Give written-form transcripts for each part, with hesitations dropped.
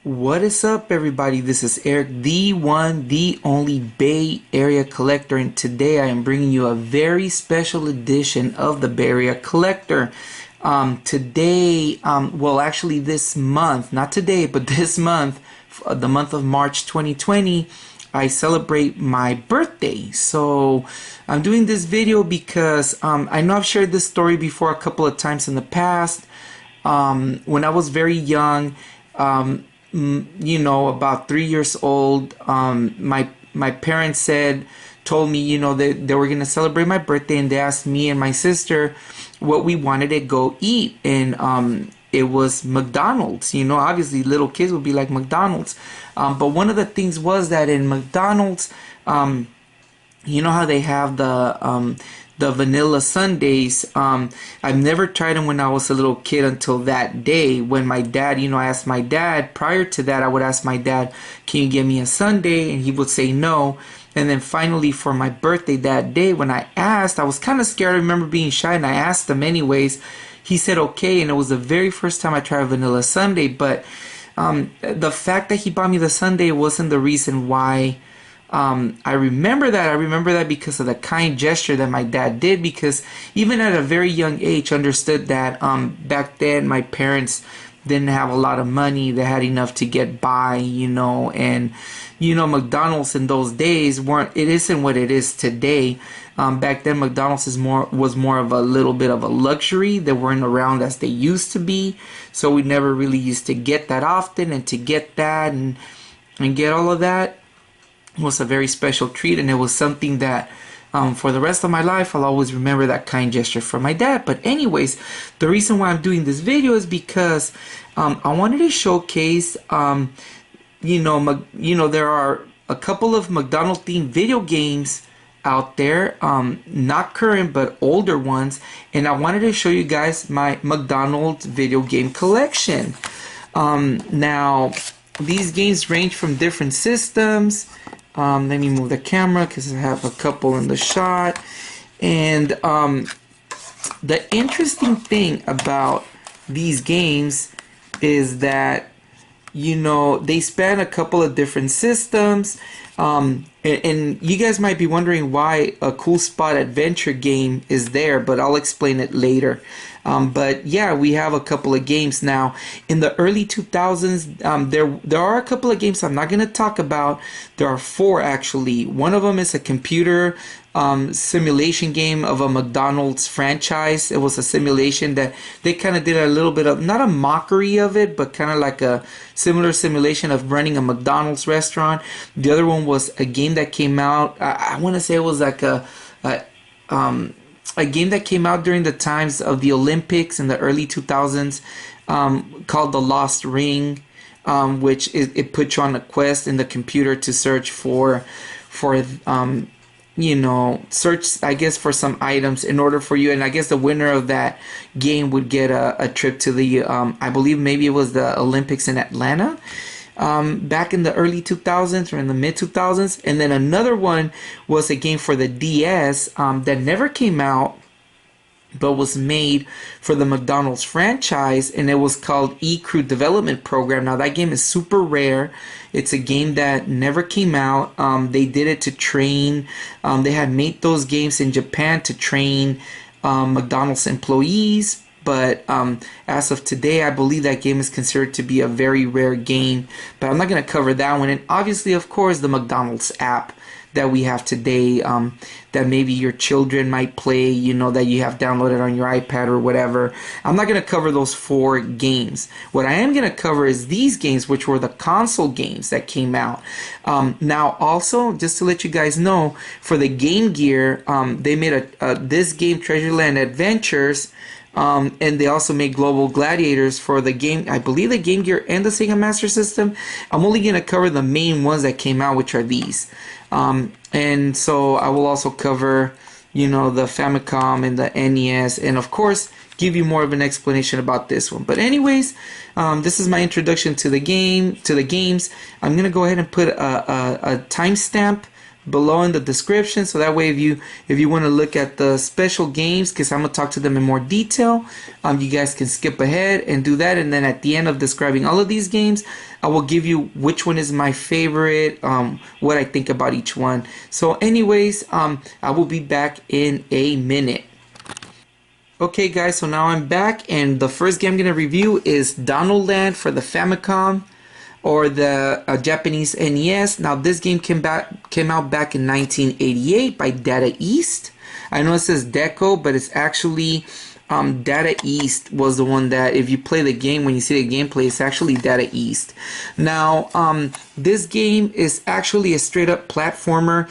What is up, everybody? This is Eric, the one, the only Bay Area collector, and today I am bringing you a very special edition of the Bay Area collector. Well, actually this month, not today, but this month, the month of March 2020, I celebrate my birthday. So I'm doing this video because I know I've shared this story before a couple of times in the past. When I was very young, you know, about 3 years old, my parents told me, you know, they were gonna celebrate my birthday, and they asked me and my sister what we wanted to go eat, and it was McDonald's. You know, obviously little kids would be like McDonald's, but one of the things was that in McDonald's, you know how they have the vanilla sundaes. I've never tried them when I was a little kid until that day when my dad, you know, I asked my dad. Prior to that, I would ask my dad, can you give me a sundae? And he would say no. And then finally for my birthday that day, when I asked, I was kind of scared. I remember being shy, and I asked him anyways. He said okay, and it was the very first time I tried a vanilla sundae. But the fact that he bought me the sundae wasn't the reason why I remember that. I remember that because of the kind gesture that my dad did, because even at a very young age, understood that back then my parents didn't have a lot of money. They had enough to get by, you know, and you know, McDonald's in those days it isn't what it is today. Back then McDonald's was more of a little bit of a luxury. They weren't around as they used to be, so we never really used to get that often, and to get that and get all of that was a very special treat, and it was something that for the rest of my life I'll always remember that kind gesture from my dad. But anyways, the reason why I'm doing this video is because I wanted to showcase you know, there are a couple of McDonald themed video games out there, not current but older ones, and I wanted to show you guys my McDonald's video game collection. Now these games range from different systems. Let me move the camera because I have a couple in the shot. And the interesting thing about these games is that, you know, they span a couple of different systems. And you guys might be wondering why a Cool Spot adventure game is there, but I'll explain it later. But yeah, we have a couple of games now. In the early 2000s, there are a couple of games I'm not going to talk about. There are 4 actually. One of them is a computer simulation game of a McDonald's franchise. It was a simulation that they kind of did a little bit of, not a mockery of it, but kind of like a similar simulation of running a McDonald's restaurant. The other one was a game that came out, I want to say it was like a game that came out during the times of the Olympics in the early 2000s, called The Lost Ring, which it put you on a quest in the computer to search for you know, search, I guess, for some items in order for you, and I guess the winner of that game would get a trip to the I believe maybe it was the Olympics in Atlanta, back in the early 2000s or in the mid 2000s. And then another one was a game for the DS that never came out but was made for the McDonald's franchise, and it was called E-Crew Development Program. Now that game is super rare. It's a game that never came out. They did it to train, they had made those games in Japan to train McDonald's employees. But as of today, I believe that game is considered to be a very rare game. But I'm not going to cover that one. And obviously, of course, the McDonald's app that we have today, that maybe your children might play, you know, that you have downloaded on your iPad or whatever. I'm not going to cover those 4 games. What I am going to cover is these games, which were the console games that came out. Now, also, just to let you guys know, for the Game Gear, they made this game, Treasure Land Adventures. And they also made Global Gladiators for the game, I believe the Game Gear and the Sega Master System. I'm only going to cover the main ones that came out, which are these. And so I will also cover, you know, the Famicom and the NES, and of course give you more of an explanation about this one. But anyways, this is my introduction to the games. I'm going to go ahead and put a timestamp below in the description, so that way if you want to look at the special games, because I'm gonna talk to them in more detail, you guys can skip ahead and do that, and then at the end of describing all of these games, I will give you which one is my favorite, what I think about each one. So anyways, I will be back in a minute. Okay guys, so now I'm back, and the first game I'm going to review is Donald Land for the Famicom, or the Japanese NES. Now this game came out back in 1988 by Data East. I know it says Deco, but it's actually Data East was the one that, if you play the game, when you see the gameplay, it's actually Data East. Now this game is actually a straight up platformer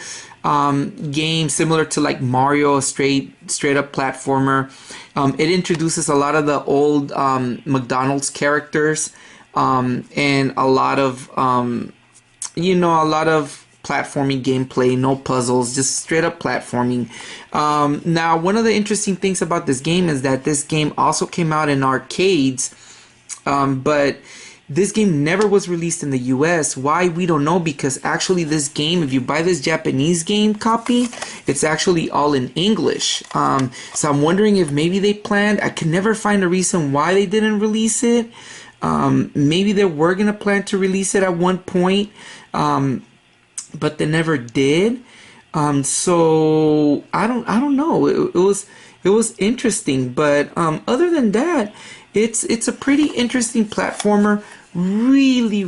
game, similar to like Mario, a straight up platformer. It introduces a lot of the old McDonald's characters, and a lot of a lot of platforming gameplay, no puzzles, just straight up platforming. Now, one of the interesting things about this game is that this game also came out in arcades, but this game never was released in the US. Why? We don't know, because actually this game, if you buy this Japanese game copy, it's actually all in English. So I'm wondering if maybe they planned, I can never find a reason why they didn't release it. Maybe they were gonna plan to release it at one point, but they never did. So I don't know. It was interesting, but other than that, it's a pretty interesting platformer. Really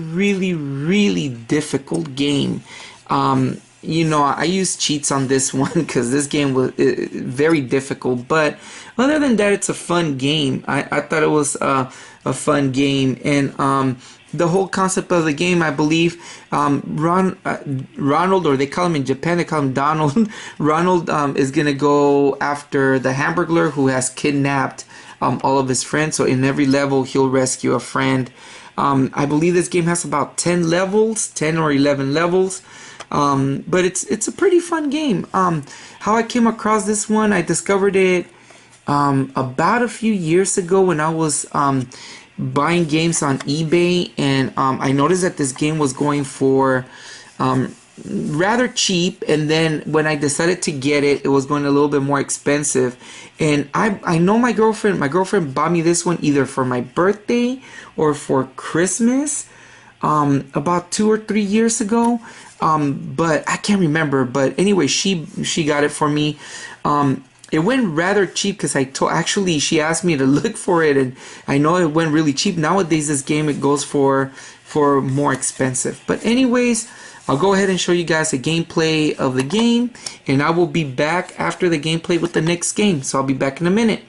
difficult game. I used cheats on this one because this game was very difficult, but other than that, it's a fun game. I thought it was a fun game, and the whole concept of the game, I believe, Ronald, or they call him in Japan, they call him Donald. Ronald is gonna go after the Hamburglar who has kidnapped all of his friends. So in every level, he'll rescue a friend. I believe this game has about 10 levels, 10 or 11 levels. But it's a pretty fun game. How I came across this one, I discovered it about a few years ago when I was buying games on eBay, and I noticed that this game was going for rather cheap, and then when I decided to get it, it was going a little bit more expensive. And I know my girlfriend bought me this one either for my birthday or for Christmas, about 2 or 3 years ago, but I can't remember. But anyway, she got it for me. It went rather cheap because actually she asked me to look for it, and I know it went really cheap. Nowadays this game, it goes for more expensive. But anyways, I'll go ahead and show you guys a gameplay of the game, and I will be back after the gameplay with the next game. So I'll be back in a minute.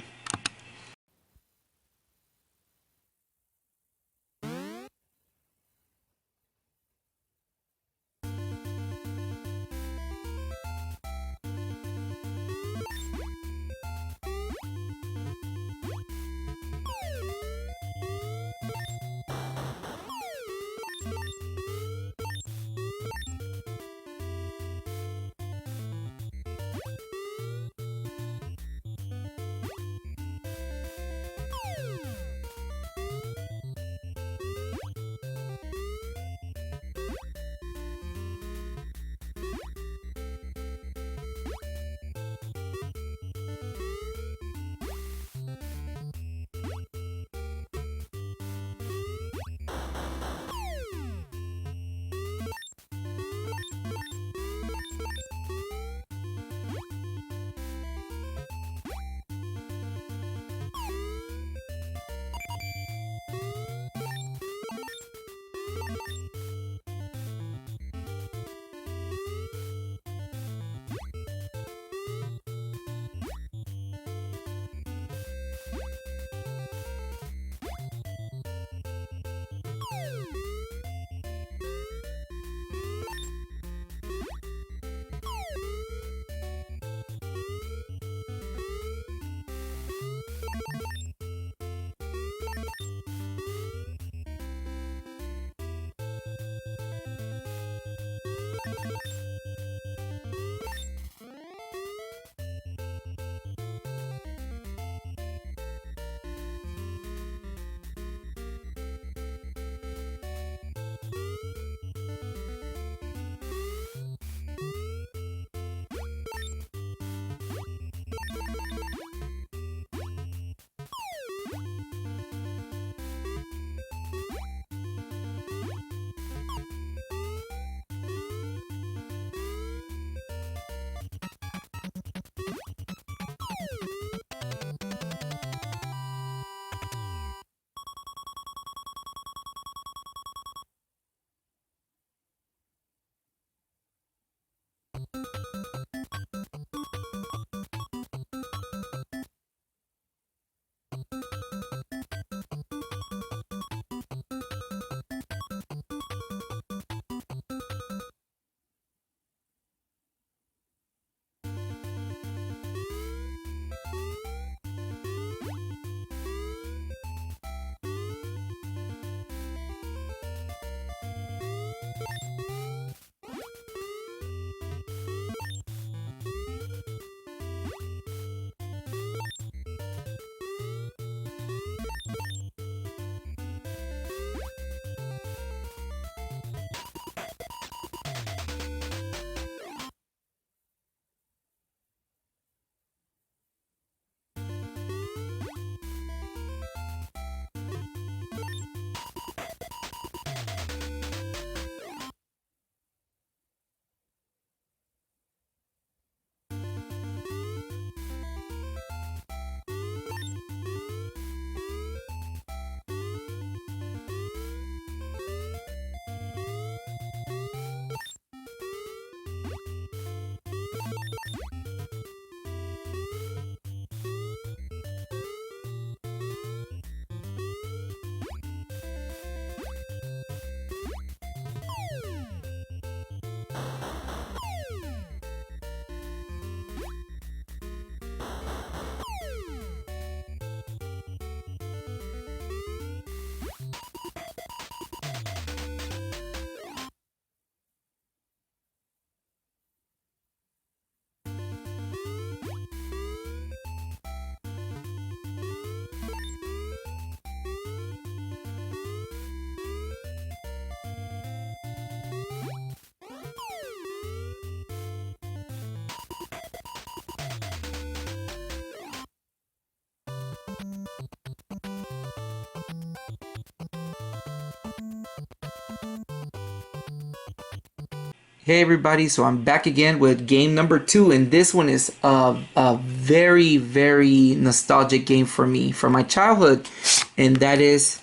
Hey everybody, so I'm back again with game number 2, and this one is a very, very nostalgic game for me, from my childhood, and that is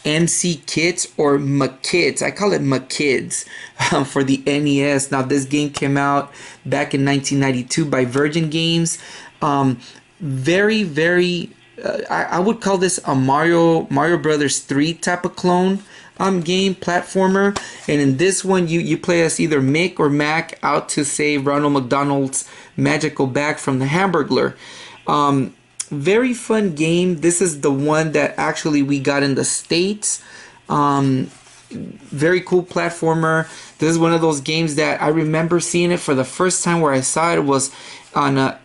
MC Kids or McKids. I call it McKids for the NES. Now this game came out back in 1992 by Virgin Games. Very, very, I would call this a Mario Brothers 3 type of clone game platformer. And in this one you play as either Mick or Mac out to save Ronald McDonald's magical bag from the Hamburglar. Very fun game. This is the one that actually we got in the States. Very cool platformer. This is one of those games that I remember seeing it for the first time. Where I saw it was on an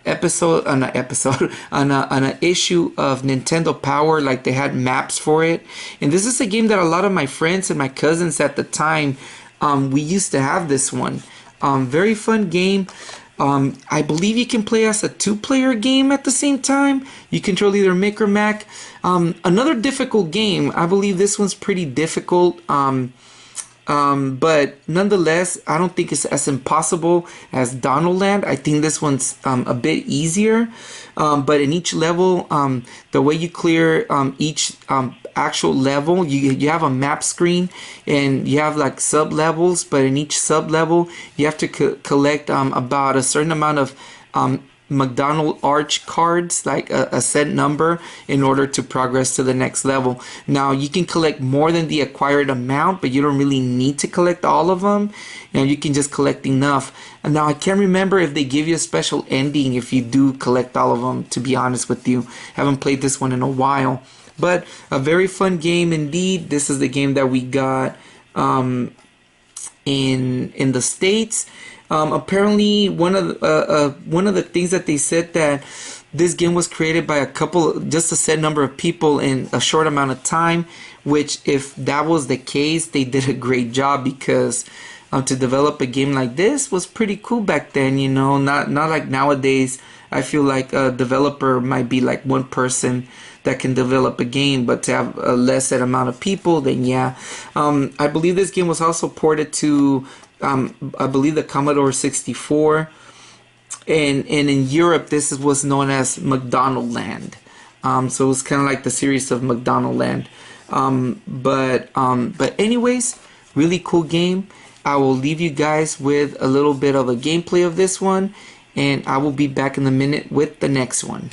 issue of Nintendo Power. Like, they had maps for it, and this is a game that a lot of my friends and my cousins at the time, we used to have this one. Very fun game. I believe you can play as a 2-player game at the same time. You control either Mick or Mac. Another difficult game. I believe this one's pretty difficult. But nonetheless, I don't think it's as impossible as Donald Land. I think this one's a bit easier. But in each level, the way you clear each actual level, you have a map screen, and you have like sub levels. But in each sub level, you have to collect about a certain amount of McDonald Arch cards, like a set number, in order to progress to the next level. Now you can collect more than the acquired amount, but you don't really need to collect all of them. You know, you can just collect enough. And now I can't remember if they give you a special ending if you do collect all of them, to be honest with you. Haven't played this one in a while, but a very fun game indeed. This is the game that we got in the States. Apparently, one of the things that they said, that this game was created by just a set number of people in a short amount of time. Which, if that was the case, they did a great job, because to develop a game like this was pretty cool back then. You know, not like nowadays. I feel like a developer might be like one person that can develop a game, but to have a less amount of people, then yeah. I believe this game was also ported to I believe the Commodore 64, and in Europe this was known as McDonald Land. So it was kind of like the series of McDonald Land. But anyways, really cool game. I will leave you guys with a little bit of a gameplay of this one, and I will be back in a minute with the next one.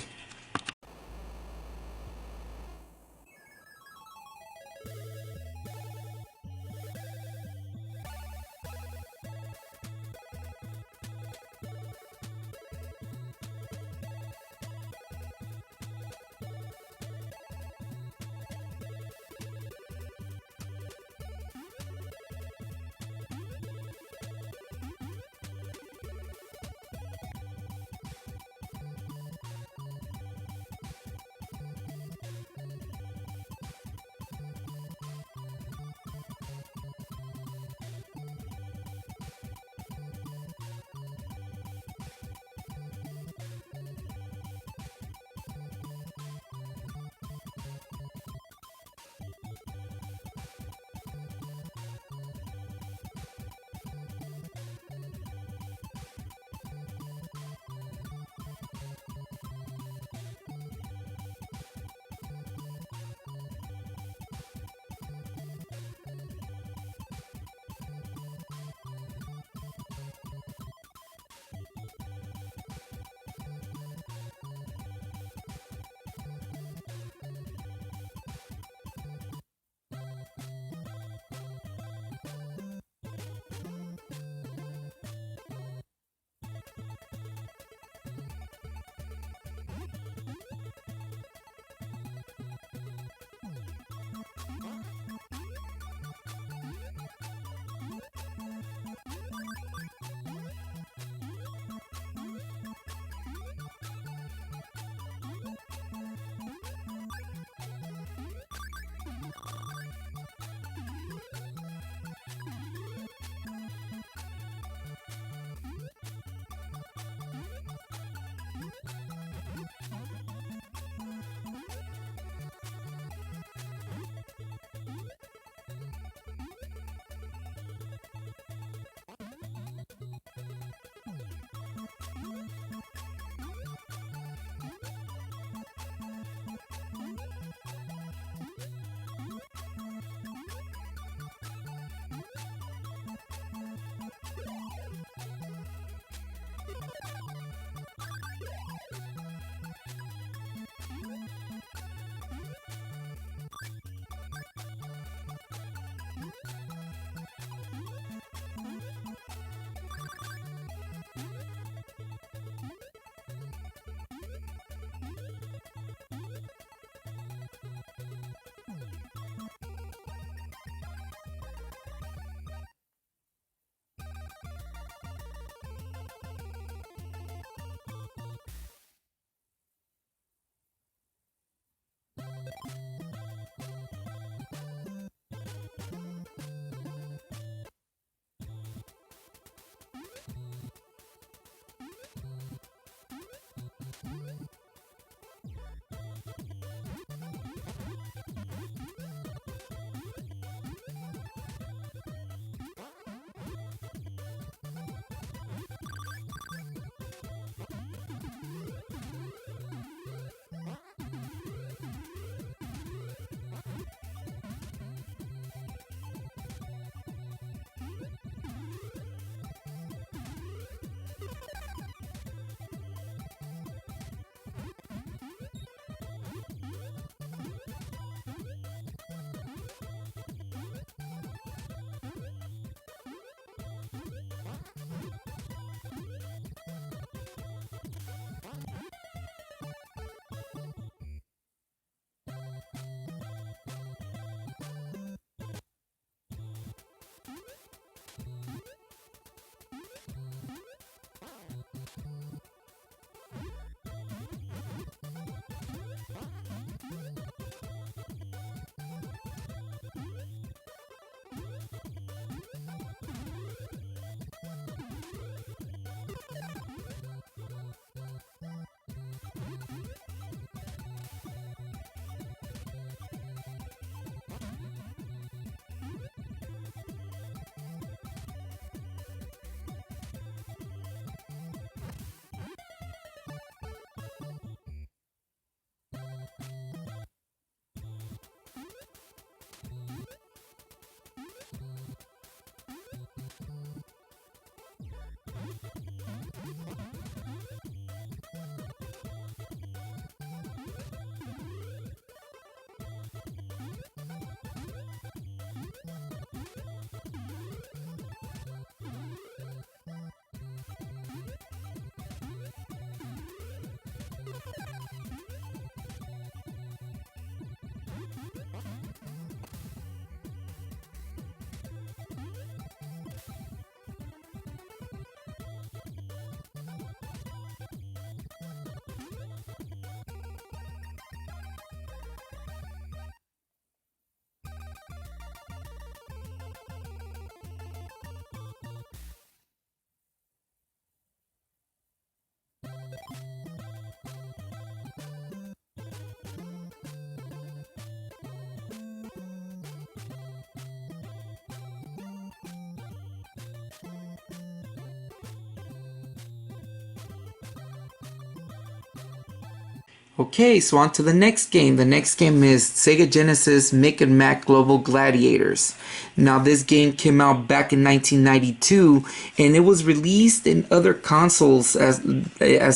Okay, so on to the next game. The next game is Sega Genesis Mick and Mac Global Gladiators. Now this game came out back in 1992 and it was released in other consoles as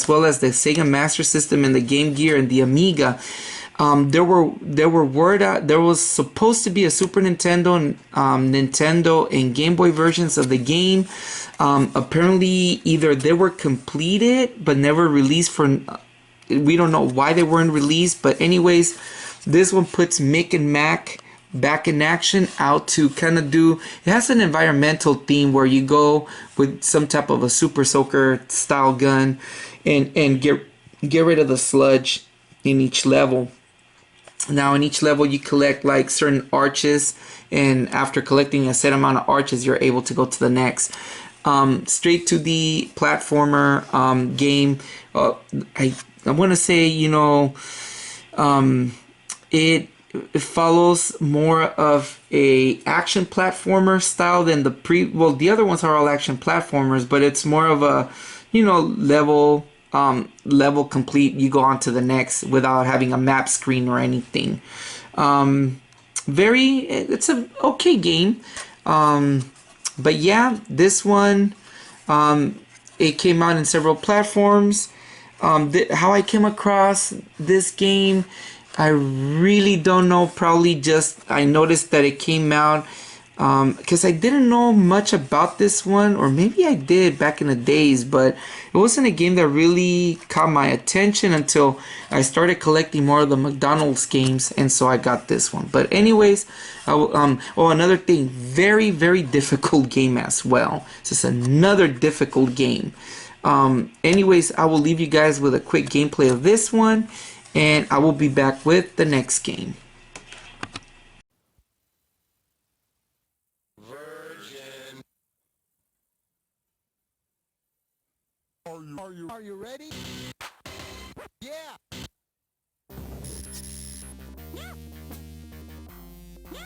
well as the Sega Master System and the Game Gear and the Amiga. There was supposed to be a Super Nintendo and Nintendo and Game Boy versions of the game. Apparently either they were completed but never released for we don't know why they weren't released, but anyways, this one puts Mick and Mac back in action, out to kind of do, it has an environmental theme where you go with some type of a Super Soaker style gun and get rid of the sludge in each level. Now in each level you collect like certain arches, and after collecting a set amount of arches you're able to go to the next. Straight to the platformer game. I want to say, you know, it follows more of a action platformer style than the other ones are all action platformers, but it's more of a, you know, level complete, you go on to the next without having a map screen or anything. It's a okay game. But yeah, this one, it came out in several platforms. How I came across this game, I really don't know. Probably just I noticed that it came out because I didn't know much about this one, or maybe I did back in the days, but it wasn't a game that really caught my attention until I started collecting more of the McDonald's games, and so I got this one. But anyways, another thing, very, very difficult game as well. This is another difficult game. Anyways, I will leave you guys with a quick gameplay of this one, and I will be back with the next game. Are you ready? Yeah! Yeah! Yeah!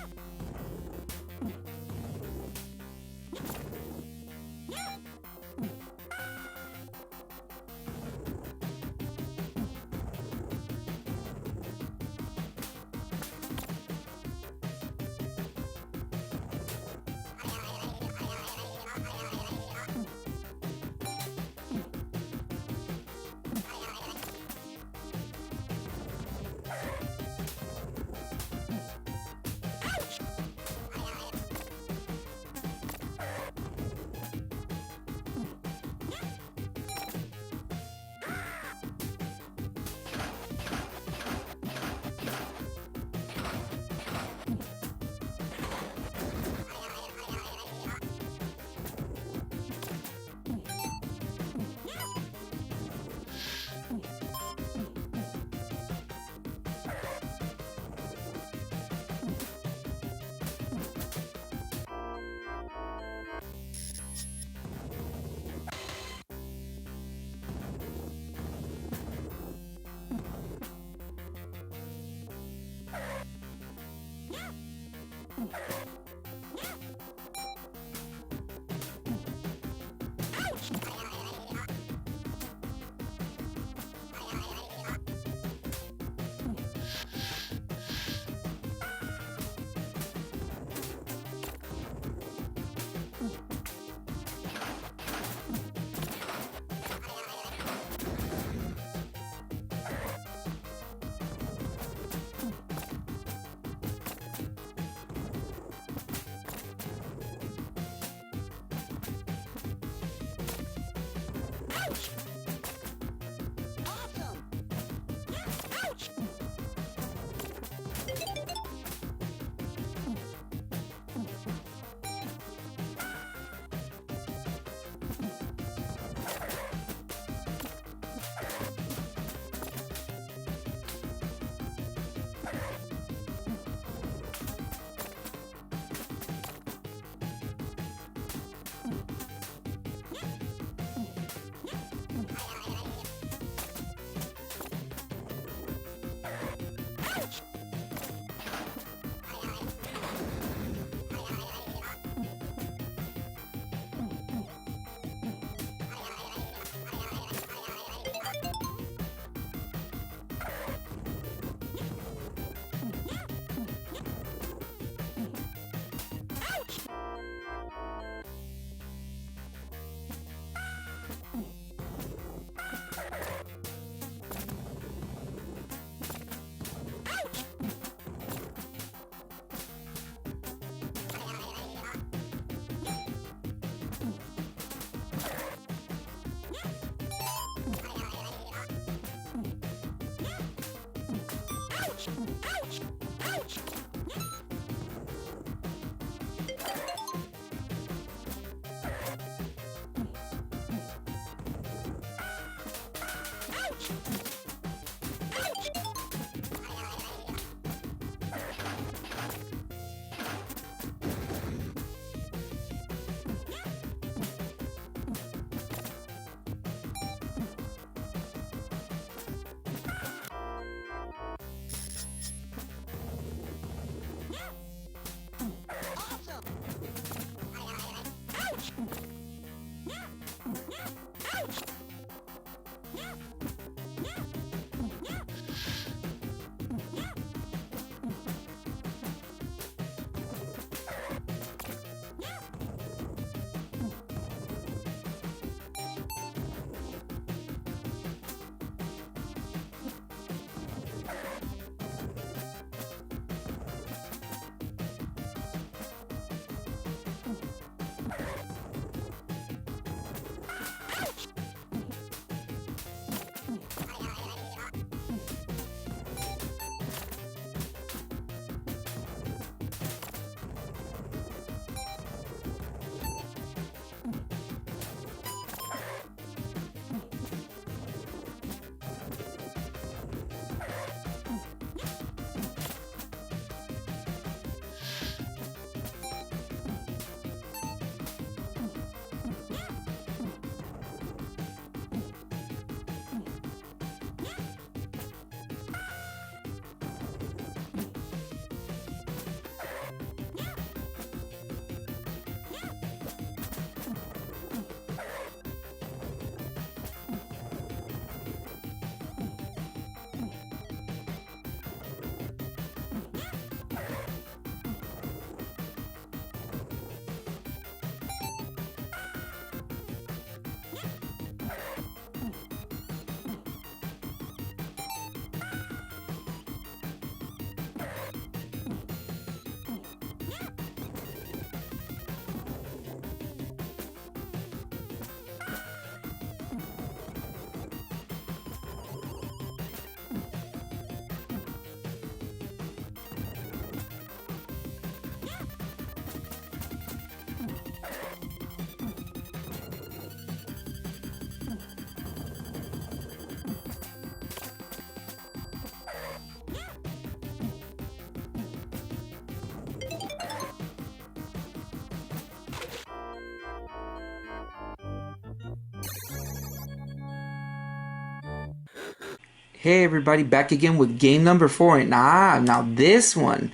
Hey everybody, back again with game number 4. And now this one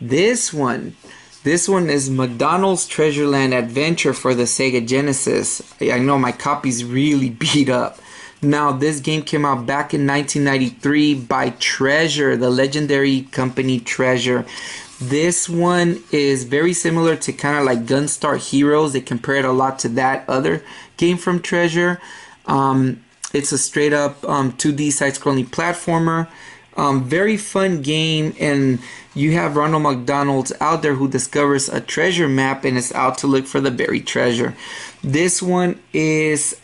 is McDonald's Treasure Land Adventure for the Sega Genesis. I know my copy's really beat up. Now this game came out back in 1993 by Treasure, the legendary company Treasure. This one is very similar to kind of like Gunstar Heroes. They compare it a lot to that other game from Treasure. It's a straight up 2D side-scrolling platformer. Very fun game, and you have Ronald McDonald out there who discovers a treasure map and is out to look for the buried treasure. This one is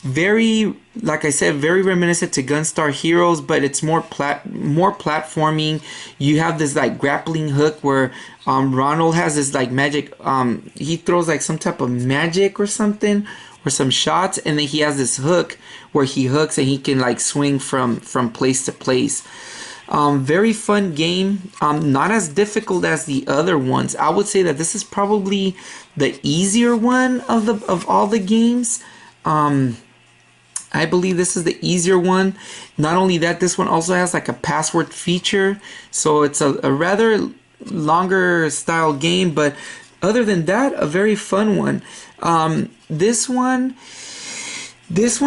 very, like I said, very reminiscent to Gunstar Heroes, but it's more platforming. You have this like grappling hook where Ronald has this like magic. He throws like some type of magic or something, or some shots, and then he has this hook where he hooks and he can like swing from place to place. Very fun game. Not as difficult as the other ones. I would say that this is probably the easier one of all the games. I believe this is the easier one. Not only that, this one also has like a password feature, so it's a rather longer style game, but other than that, a very fun one. This one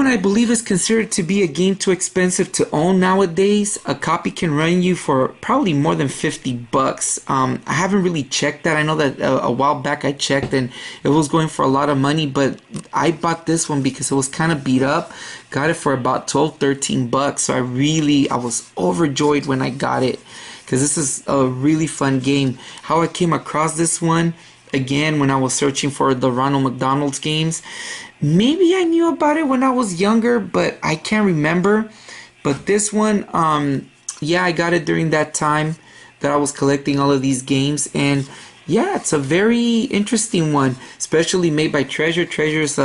I believe is considered to be a game too expensive to own nowadays. A copy can run you for probably more than 50 bucks. I haven't really checked that. I know that a while back I checked and it was going for a lot of money, but I bought this one because it was kind of beat up. Got it for about 12-13 bucks. So I was overjoyed when I got it, because this is a really fun game. How I came across this one, again, when I was searching for the Ronald McDonald's games. Maybe I knew about it when I was younger, but I can't remember. But this one, yeah, I got it during that time that I was collecting all of these games. And yeah, it's a very interesting one, especially made by Treasure. Treasure's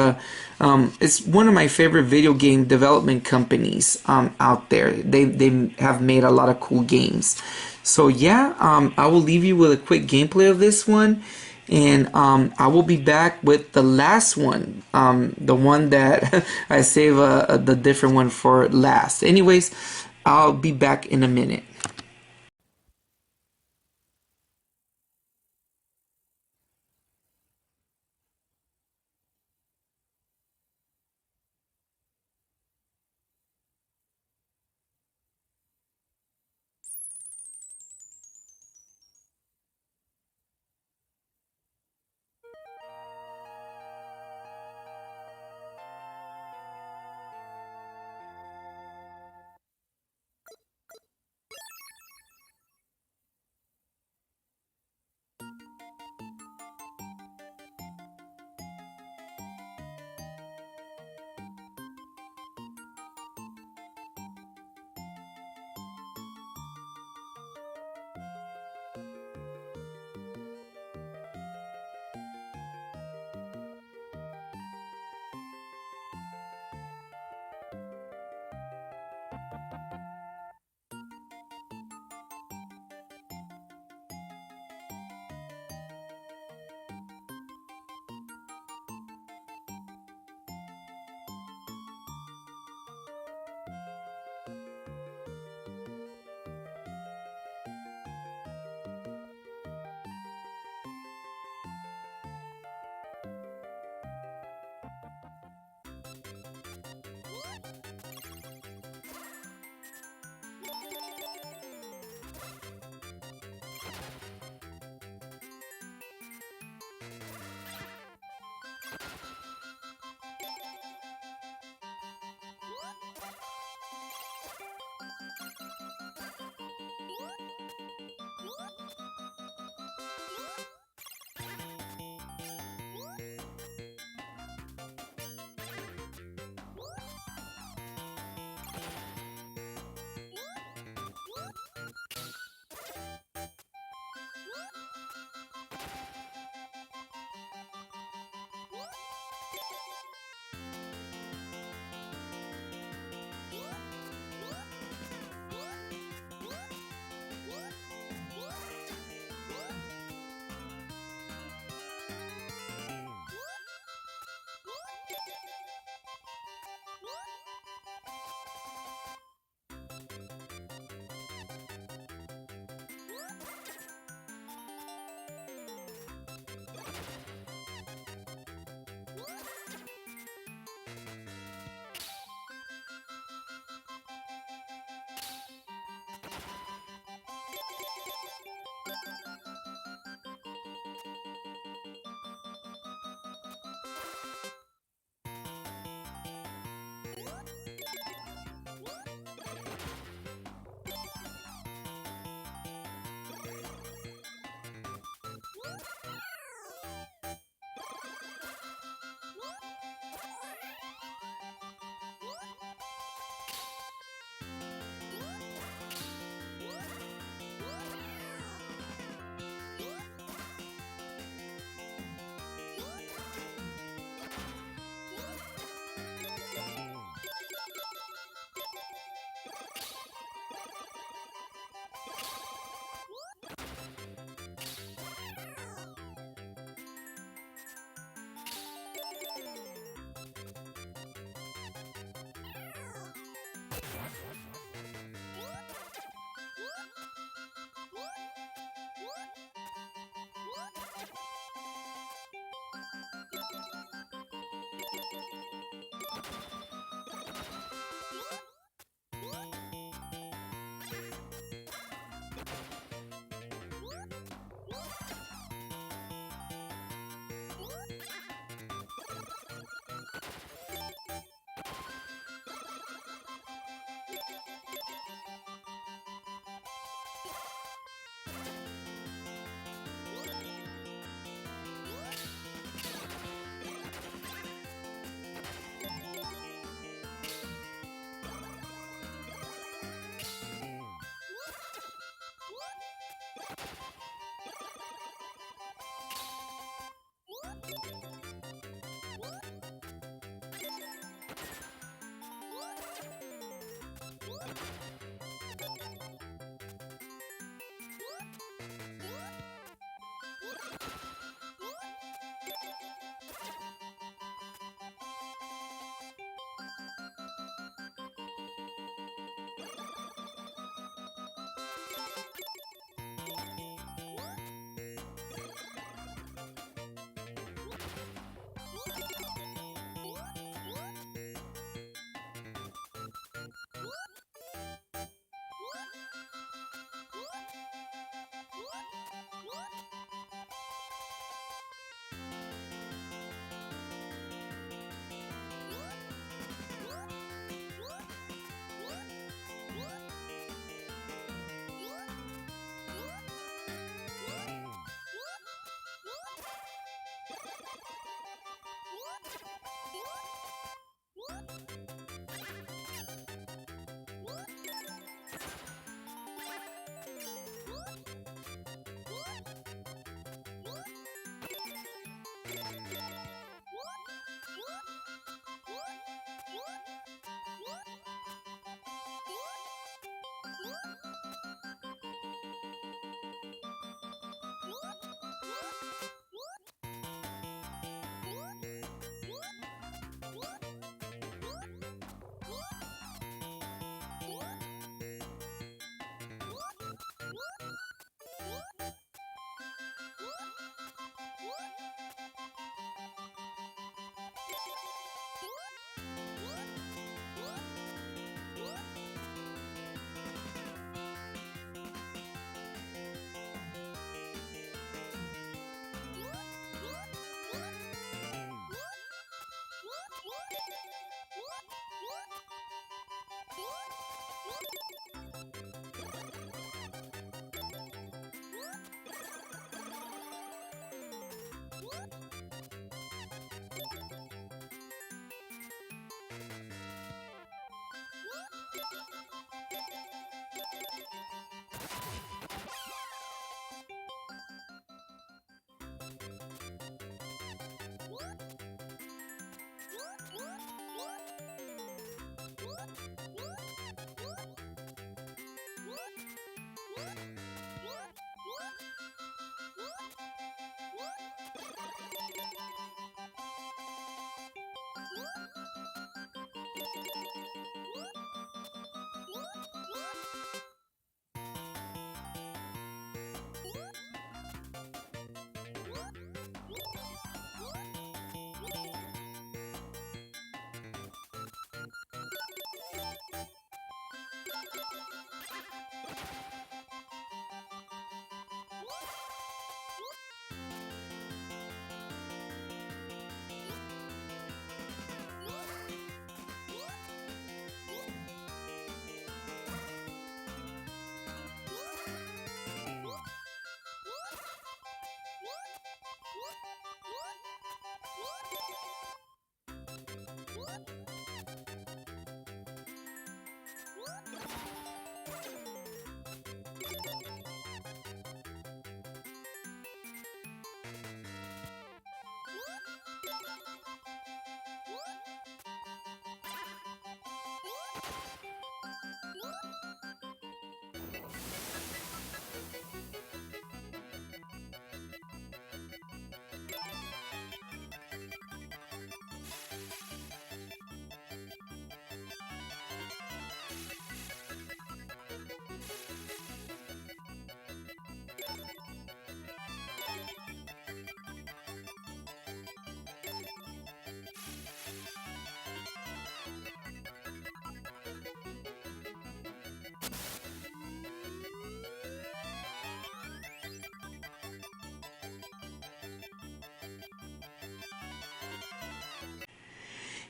it's one of my favorite video game development companies out there. They have made a lot of cool games. So yeah, I will leave you with a quick gameplay of this one. And I will be back with the last one, the one that I save the different one for last. Anyways, I'll be back in a minute.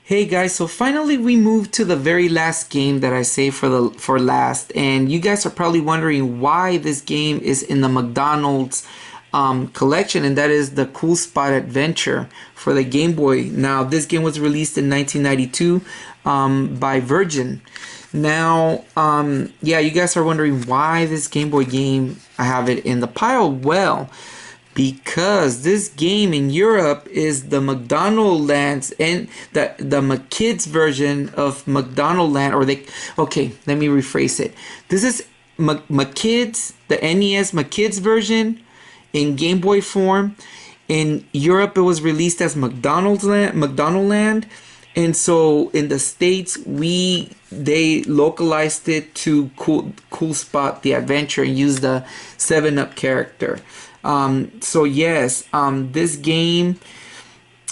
Hey guys, so finally we moved to the very last game that I saved for last, and you guys are probably wondering why this game is in the McDonald's collection, and that is the Cool Spot Adventure for the Game Boy. Now, this game was released in 1992 by Virgin. Now, yeah, you guys are wondering why this Game Boy game, I have it in the pile. Well, because this game in Europe is the McDonald's and the McKids version of McDonaldland, or they, okay, let me rephrase it. This is McKids, the NES McKids version in Game Boy form. In Europe, it was released as McDonaldland, and so in the States, they localized it to Cool Spot the Adventure and used the 7-Up character. So yes, this game,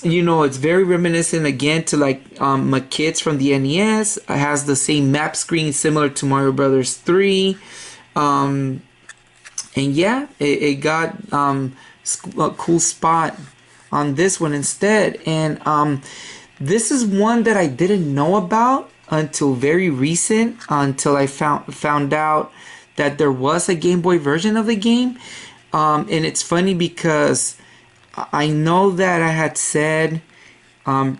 you know, it's very reminiscent again to like McKids from the NES. It has the same map screen similar to Mario Brothers 3. And yeah, it got a Cool Spot on this one instead. And this is one that I didn't know about until very recent, until I found out that there was a Game Boy version of the game. And it's funny because I know that I had said, no,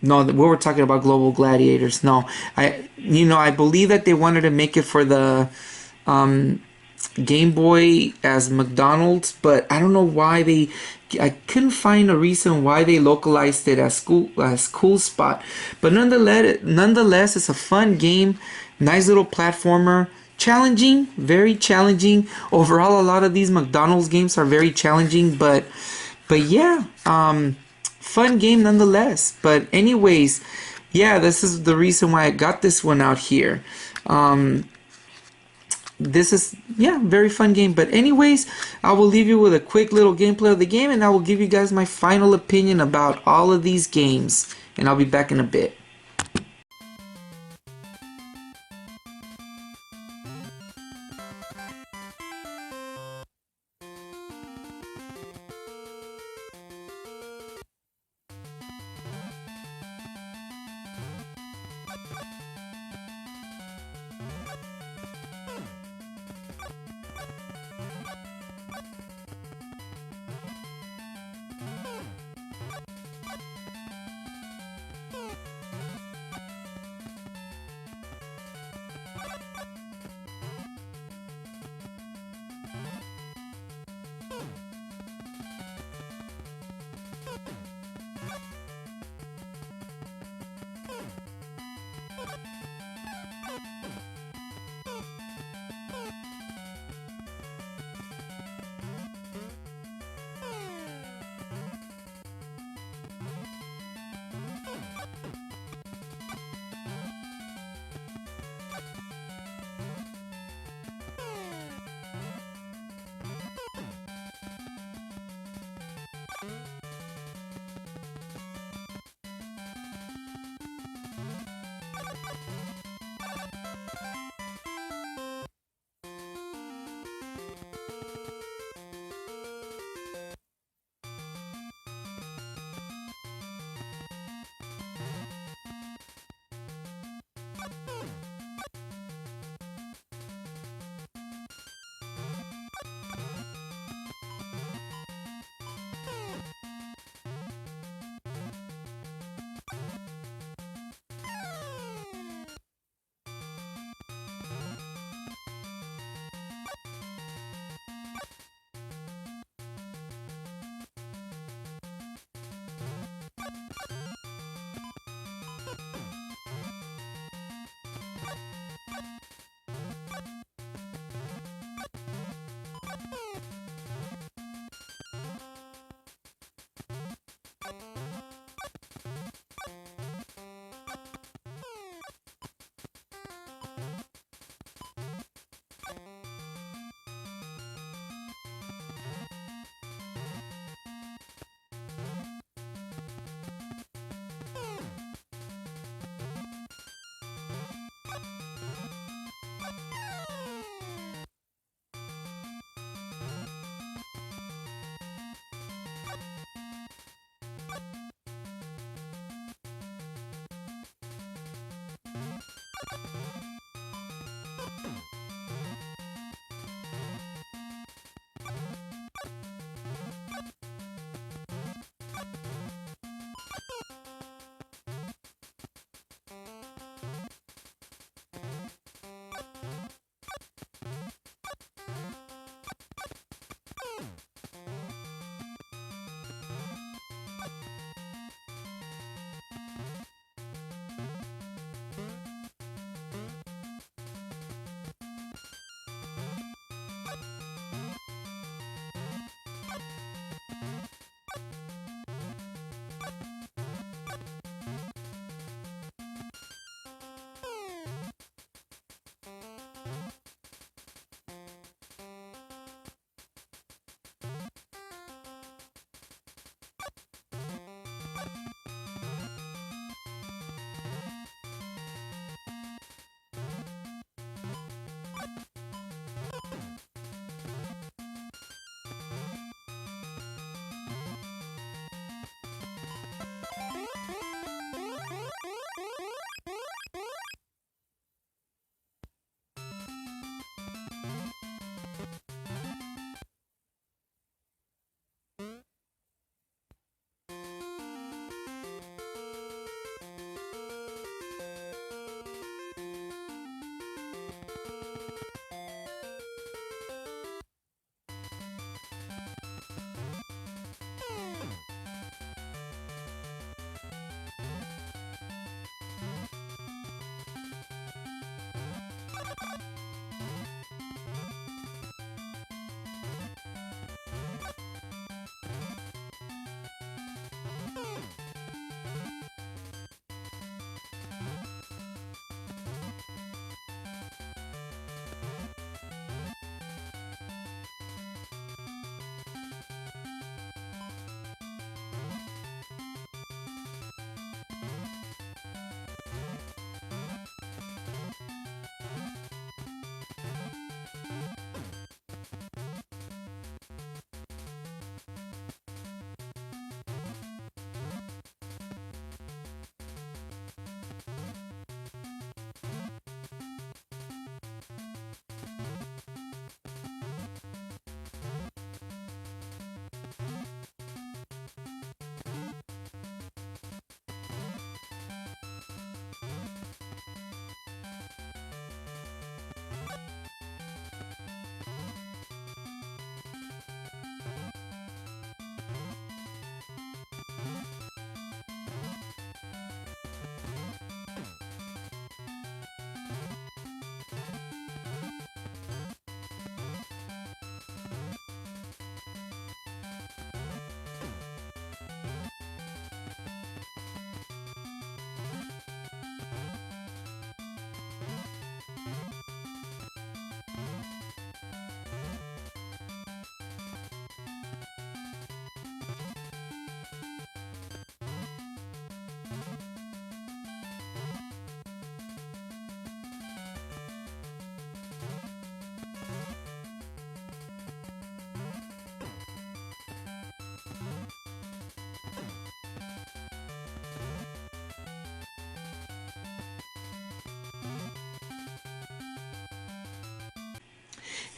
we were talking about Global Gladiators. No, I believe that they wanted to make it for the Game Boy as McDonald's, but I don't know why I couldn't find a reason why they localized it as Cool Spot. But nonetheless, it's a fun game, nice little platformer. Challenging, very challenging. Overall, a lot of these McDonald's games are very challenging, but yeah, fun game nonetheless. But anyways, yeah, this is the reason why I got this one out here. This is, yeah, very fun game. But anyways, I will leave you with a quick little gameplay of the game, and I will give you guys my final opinion about all of these games, and I'll be back in a bit.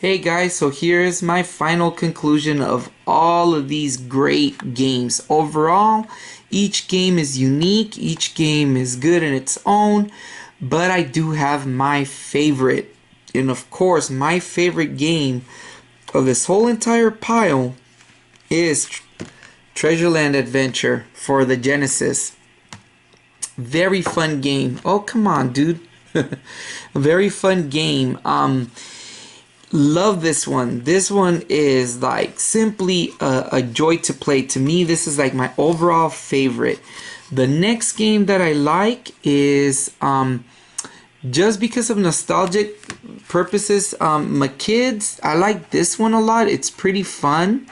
Hey guys, so here's my final conclusion of all of these great games. Overall, each game is unique, each game is good in its own, but I do have my favorite. And of course, my favorite game of this whole entire pile is Treasure Land Adventure for the Genesis. Very fun game. Oh, come on, dude. A very fun game. Love this one. This one is like simply a joy to play. To me, this is like my overall favorite. The next game that I like is just because of nostalgic purposes, McKids. I like this one a lot. It's pretty fun.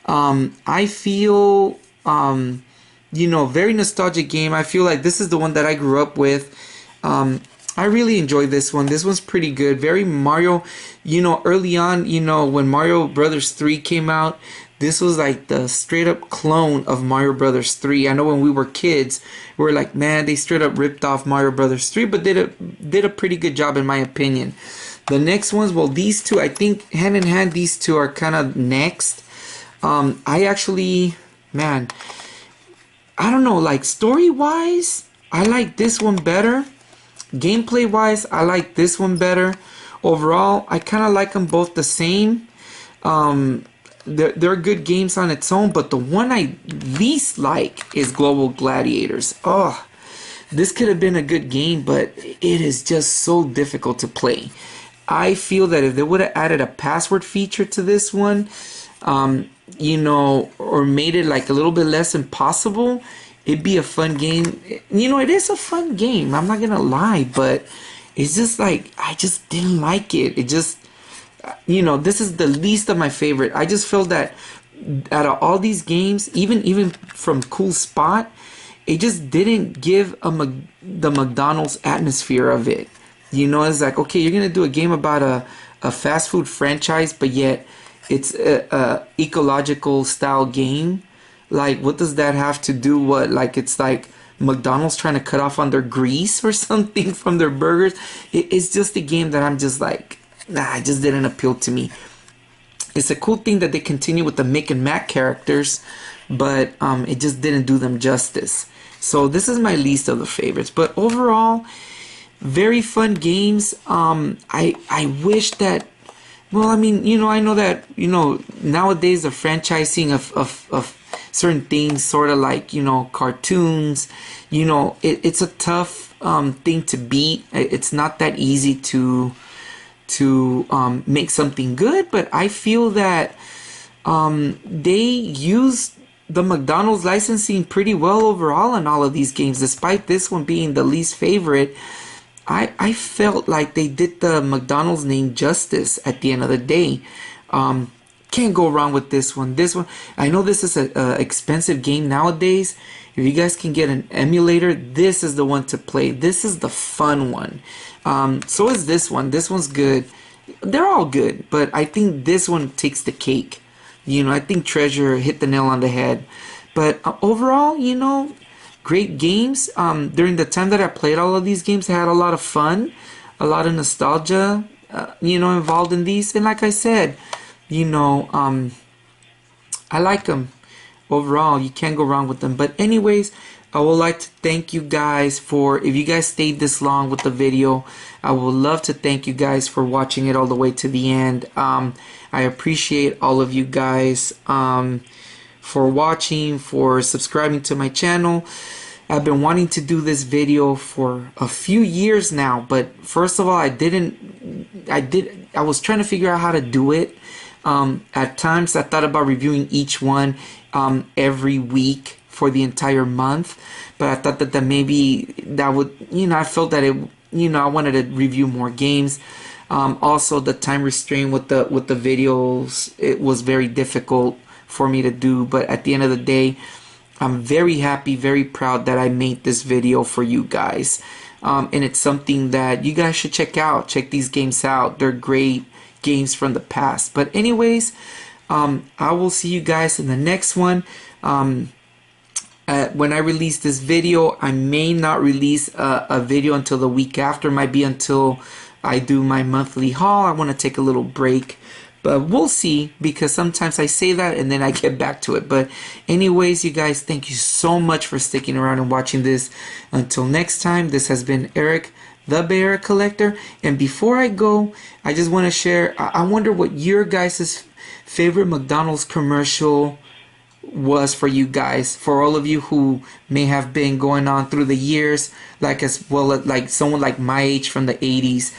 I feel very nostalgic game. I feel like this is the one that I grew up with. I really enjoy this one. This one's pretty good. Very Mario, early on, when Mario Brothers 3 came out, this was like the straight up clone of Mario Brothers 3. I know when we were kids, we were like, man, they straight up ripped off Mario Brothers 3, but did a pretty good job in my opinion. The next ones, well, these two, I think hand in hand, these two are kind of next. I actually, man, I don't know, like story-wise, I like this one better. Gameplay-wise, I like this one better. Overall, I kind of like them both the same. They're good games on its own, but the one I least like is Global Gladiators. Oh, this could have been a good game, but it is just so difficult to play. I feel that if they would have added a password feature to this one, or made it like a little bit less impossible, it'd be a fun game. It is a fun game, I'm not gonna lie, but it's just like, I just didn't like it. It just, this is the least of my favorite. I just felt that out of all these games, even from Cool Spot, it just didn't give the McDonald's atmosphere of it. It's like, okay, you're gonna do a game about a fast food franchise, but yet it's a ecological style game. Like, what does that have to do? What, like, it's like McDonald's trying to cut off on their grease or something from their burgers? It's just a game that I'm just like, nah, it just didn't appeal to me. It's a cool thing that they continue with the Mick and Mac characters, but it just didn't do them justice. So this is my least of the favorites. But overall, very fun games. I wish that, well, I mean, I know that, nowadays the franchising of certain things, sort of like, cartoons, it's a tough thing to beat. It's not that easy to make something good, but I feel that they use the McDonald's licensing pretty well overall in all of these games. Despite this one being the least favorite, I felt like they did the McDonald's name justice at the end of the day. Can't go wrong with this one. This one, I know this is a expensive game nowadays. If you guys can get an emulator, this is the one to play. This is the fun one. So is this one. This one's good. They're all good, but I think this one takes the cake. I think Treasure hit the nail on the head. But overall, great games. During the time that I played all of these games, I had a lot of fun, a lot of nostalgia, involved in these. And like I said, I like them. Overall, you can't go wrong with them. But anyways, I would like to thank you guys for, if you guys stayed this long with the video, I would love to thank you guys for watching it all the way to the end. I appreciate all of you guys for watching, for subscribing to my channel. I've been wanting to do this video for a few years now, but first of all, I was trying to figure out how to do it. At times I thought about reviewing each one every week for the entire month, but I thought that maybe that would, I felt that I wanted to review more games. Also, the time restraint with the videos, it was very difficult for me to do, but at the end of the day, I'm very happy, very proud that I made this video for you guys. And it's something that you guys should check out. Check these games out. They're great games from the past. But anyways, I will see you guys in the next one. When I release this video, I may not release a video until the week after. Might be until I do my monthly haul. I want to take a little break, but we'll see, because sometimes I say that and then I get back to it. But anyways, you guys, thank you so much for sticking around and watching this. Until next time, this has been Eric, the Bear Collector. And before I go, I just want to share, I wonder what your guys' favorite McDonald's commercial was for you guys, for all of you who may have been going on through the years, like as well, like someone like my age from the 80s.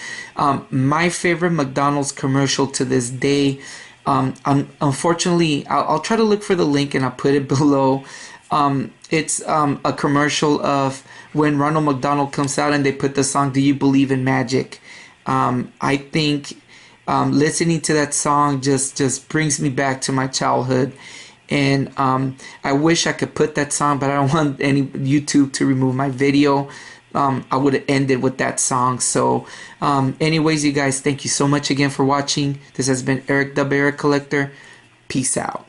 My favorite McDonald's commercial to this day, unfortunately, I'll try to look for the link and I'll put it below. It's a commercial of when Ronald McDonald comes out and they put the song "Do You Believe in Magic?" I think listening to that song just brings me back to my childhood. And I wish I could put that song, but I don't want any YouTube to remove my video. I would have ended with that song. So anyways, you guys, thank you so much again for watching. This has been Eric the Bear Collector. Peace out.